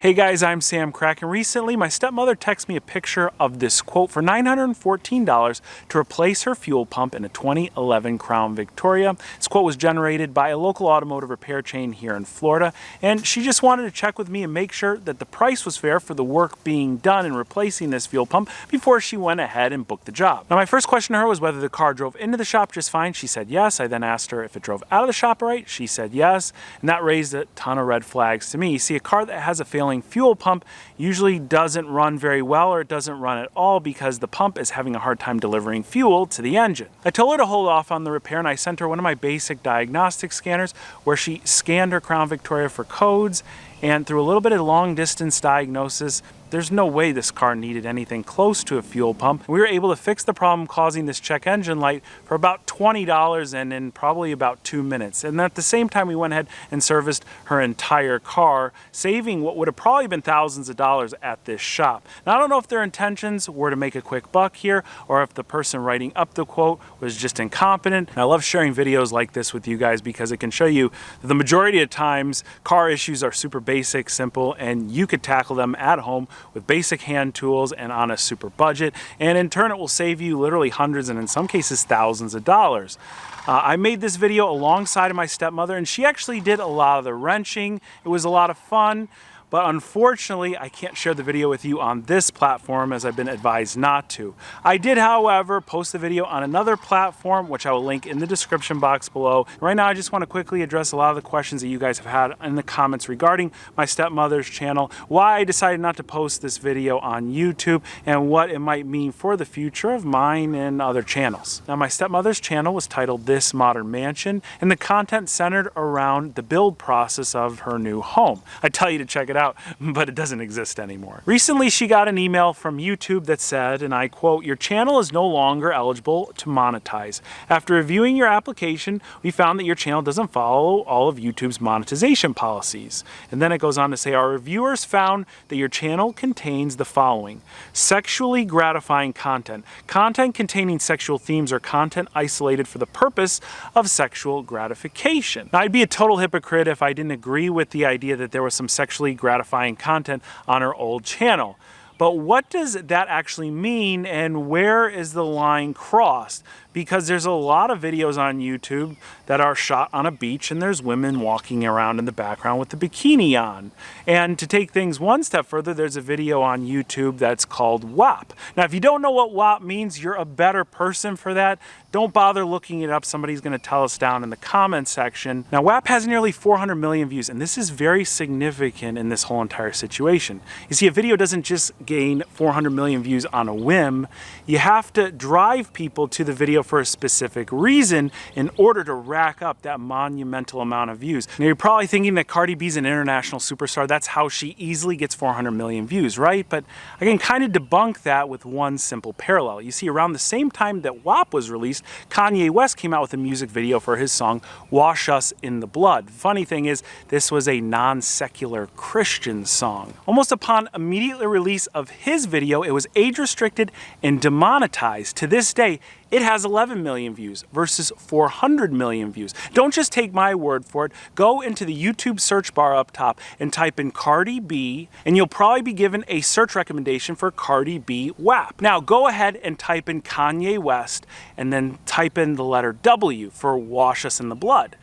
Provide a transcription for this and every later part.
Hey guys, I'm Samcrac, and recently my stepmother texted me a picture of this quote for $914 to replace her fuel pump in a 2011 Crown Victoria. This quote was generated by a local automotive repair chain here in Florida, and she just wanted to check with me and make sure that the price was fair for the work being done in replacing this fuel pump before she went ahead and booked the job. Now, my first question to her was whether the car drove into the shop just fine. She said yes. I then asked her if it drove out of the shop all right. She said yes, and that raised a ton of red flags to me. You see, a car that has a failing fuel pump usually doesn't run very well, or it doesn't run at all because the pump is having a hard time delivering fuel to the engine. I told her to hold off on the repair, and I sent her one of my basic diagnostic scanners where she scanned her Crown Victoria for codes, and through a little bit of long distance diagnosis, there's no way this car needed anything close to a fuel pump. We were able to fix the problem causing this check engine light for about $20 and in probably about 2 minutes. And at the same time, we went ahead and serviced her entire car, saving what would have probably been thousands of dollars at this shop. Now, I don't know if their intentions were to make a quick buck here, or if the person writing up the quote was just incompetent. And I love sharing videos like this with you guys because it can show you that the majority of times car issues are super basic, simple, and you could tackle them at home with basic hand tools and on a super budget, and in turn it will save you literally hundreds and in some cases thousands of dollars. I made this video alongside of my stepmother, and she actually did a lot of the wrenching. It was a lot of fun, but unfortunately I can't share the video with you on this platform as I've been advised not to. I did, however, post the video on another platform, which I will link in the description box below. Right now I just want to quickly address a lot of the questions that you guys have had in the comments regarding my stepmother's channel, why I decided not to post this video on YouTube, and what it might mean for the future of mine and other channels. Now, my stepmother's channel was titled This Modern Mansion, and the content centered around the build process of her new home. I tell you to check it out, but it doesn't exist anymore. Recently, she got an email from YouTube that said, and I quote, "Your channel is no longer eligible to monetize. After reviewing your application, we found that your channel doesn't follow all of YouTube's monetization policies." And then it goes on to say, "Our reviewers found that your channel contains the following: sexually gratifying content, content containing sexual themes, or content isolated for the purpose of sexual gratification." Now, I'd be a total hypocrite if I didn't agree with the idea that there was some sexually gratifying content on her old channel. But what does that actually mean, and where is the line crossed? Because there's a lot of videos on YouTube that are shot on a beach and there's women walking around in the background with the bikini on. And to take things one step further, there's a video on YouTube that's called WAP. Now, if you don't know what WAP means, you're a better person for that. Don't bother looking it up. Somebody's going to tell us down in the comments section. Now, WAP has nearly 400 million views, and this is very significant in this whole entire situation. You see, a video doesn't just gain 400 million views on a whim. You have to drive people to the video for a specific reason in order to rack up that monumental amount of views. Now, you're probably thinking that Cardi B's an international superstar. That's how she easily gets 400 million views, right? But I can kind of debunk that with one simple parallel. You see, around the same time that WAP was released, Kanye West came out with a music video for his song Wash Us in the Blood. Funny thing is, this was a non-secular Christian song. Almost upon immediate release of his video, it was age restricted and demonetized. To this day, it has 11 million views versus 400 million views. Don't just take my word for it. Go into the YouTube search bar up top and type in Cardi B, and you'll probably be given a search recommendation for Cardi B WAP. Now, go ahead and type in Kanye West, and then type in the letter W for Wash Us in the Blood.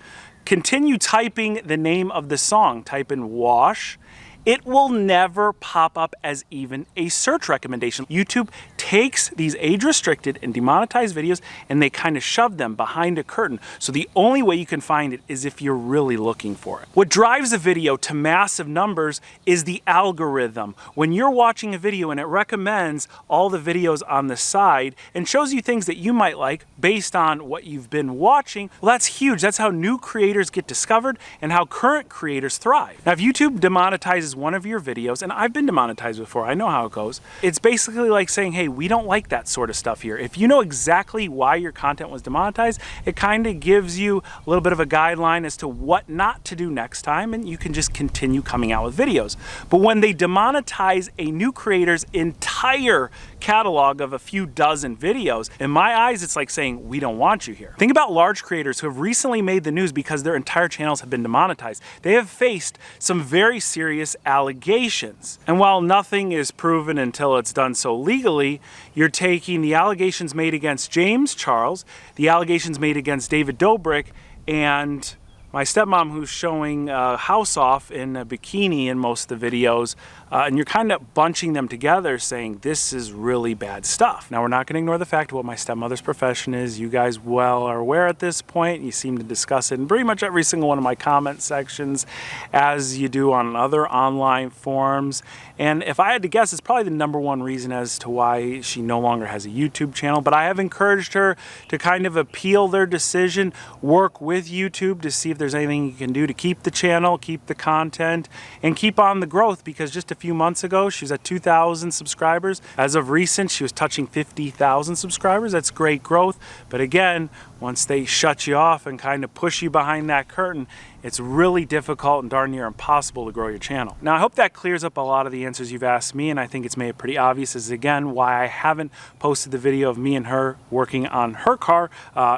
Continue typing the name of the song. Type in Wash. It will never pop up as even a search recommendation. YouTube takes these age-restricted and demonetized videos and they kind of shove them behind a curtain. So the only way you can find it is if you're really looking for it. What drives a video to massive numbers is the algorithm. When you're watching a video and it recommends all the videos on the side and shows you things that you might like based on what you've been watching, well, that's huge. That's how new creators get discovered and how current creators thrive. Now, if YouTube demonetizes one of your videos, and I've been demonetized before, I know how it goes, it's basically like saying, hey, we don't like that sort of stuff here. If you know exactly why your content was demonetized, it kind of gives you a little bit of a guideline as to what not to do next time, and you can just continue coming out with videos. But when they demonetize a new creator's entire catalog of a few dozen videos, in my eyes, it's like saying, we don't want you here. Think about large creators who have recently made the news because their entire channels have been demonetized. They have faced some very serious allegations. And while nothing is proven until it's done so legally, you're taking the allegations made against James Charles, the allegations made against David Dobrik, and my stepmom, who's showing house off in a bikini in most of the videos, and you're kind of bunching them together saying this is really bad stuff. Now, we're not going to ignore the fact of what my stepmother's profession is. You guys well are aware at this point. You seem to discuss it in pretty much every single one of my comment sections, as you do on other online forums. And if I had to guess, it's probably the #1 reason as to why she no longer has a YouTube channel. But I have encouraged her to kind of appeal their decision, work with YouTube to see if there's anything you can do to keep the channel, keep the content, and keep on the growth, because just a few months ago she was at 2,000 subscribers. As of recent, she was touching 50,000 subscribers. That's great growth, but again, once they shut you off and kind of push you behind that curtain, it's really difficult and darn near impossible to grow your channel. Now, I hope that clears up a lot of the answers you've asked me, and I think it's made it pretty obvious as, again, why I haven't posted the video of me and her working on her car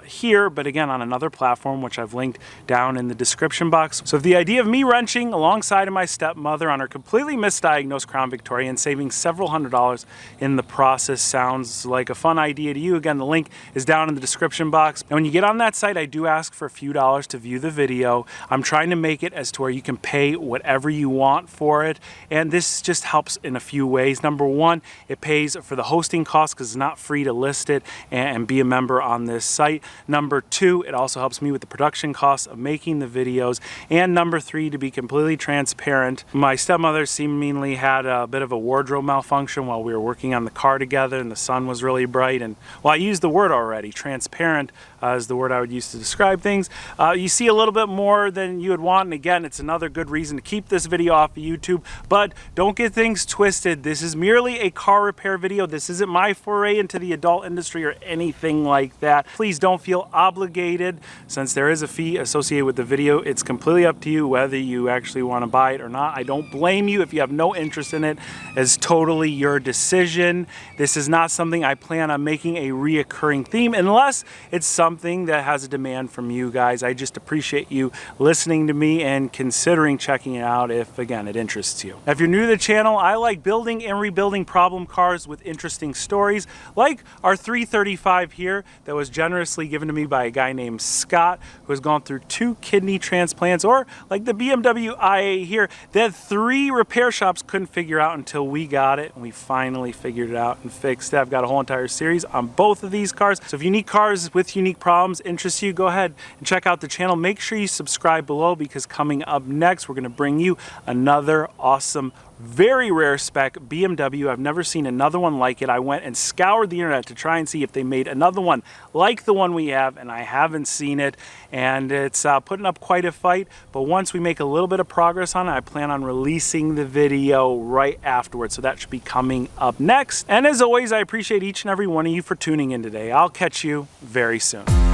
here, but again, on another platform, which I've linked down in the description box. So if the idea of me wrenching alongside of my stepmother on her completely misdiagnosed Crown Victoria and saving several $100s in the process sounds like a fun idea to you, again, the link is down in the description box. And when you get on that site, I do ask for a few dollars to view the video. I'm trying to make it as to where you can pay whatever you want for it, and this just helps in a few ways. #1, it pays for the hosting costs because it's not free to list it and be a member on this site. #2, it also helps me with the production costs of making the videos. And #3, to be completely transparent, my stepmother seemingly had a bit of a wardrobe malfunction while we were working on the car together, and the sun was really bright. And well, I used the word already, transparent is the word I would use to describe things. You see a little bit more than you would want, and again, it's another good reason to keep this video off of YouTube. But don't get things twisted. This is merely a car repair video. This isn't my foray into the adult industry or anything like that. Please don't feel obligated. Since there is a fee associated with the video, it's completely up to you whether you actually want to buy it or not. I don't blame you if you have no interest in it. It's totally your decision. This is not something I plan on making a reoccurring theme unless it's something that has a demand from you guys. I just appreciate you listening to me and considering checking it out if, again, it interests you. Now, if you're new to the channel, I like building and rebuilding problem cars with interesting stories, like our 335 here that was generously given to me by a guy named Scott, who has gone through 2 kidney transplants, or like the BMW i8 here that 3 repair shops couldn't figure out until we got it, and we finally figured it out and fixed it. I've got a whole entire series on both of these cars. So if unique cars with unique problems interest you, go ahead and check out the channel. Make sure you subscribe below, because coming up next, we're going to bring you another awesome, very rare spec BMW. I've never seen another one like it. I went and scoured the internet to try and see if they made another one like the one we have, and I haven't seen it, and it's putting up quite a fight. But once we make a little bit of progress on it, I plan on releasing the video right afterwards, so that should be coming up next. And as always, I appreciate each and every one of you for tuning in today. I'll catch you very soon.